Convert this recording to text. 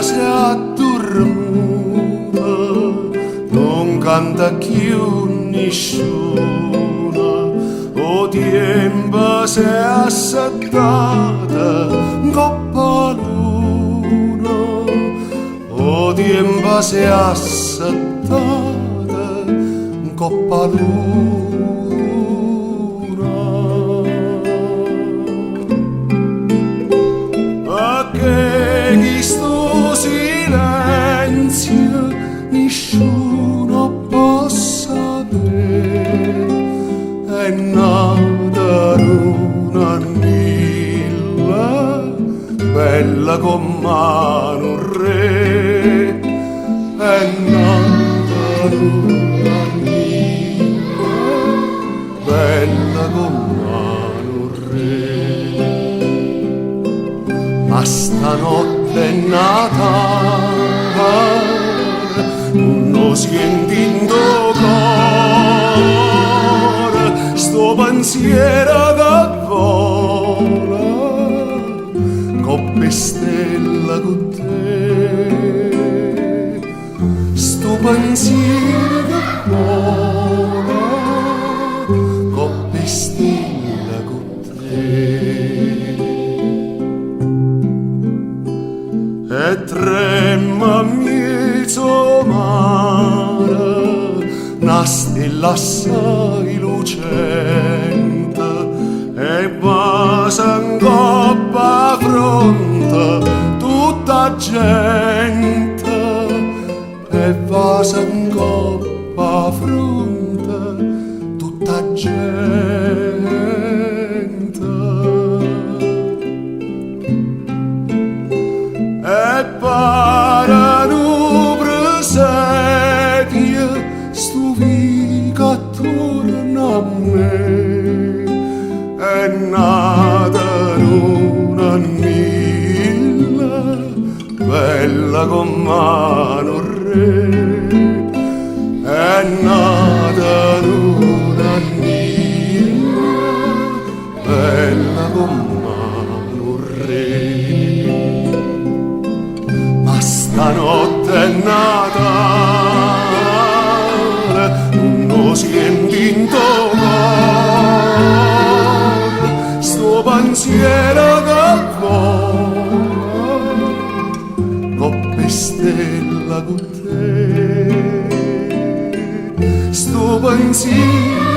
Si addormuta, non canta più nessuno, o tempo si è assettata coppa luna, o tempo si è assettata coppa luna. Nessuno può sapere, è nata un'anilla bella come un re, è nata un'anilla bella come un re, ma stanotte è nata non sentendo cuore sto pensiero che vola coppe stella con te, sto pensiero che vola coppe stella con te, e trema mezzo mare, una stella assai lucente, e passa in coppa fronte tutta gente, e passa in coppa fronte tutta gente. E parano presedia stu vico attorno a me, è nata un'anilla bella come un re, è nata un'anilla bella come un re. Stanotte è nata, non sento in cuore, sto pensiero che vola, coppe stella con te, sto pensiero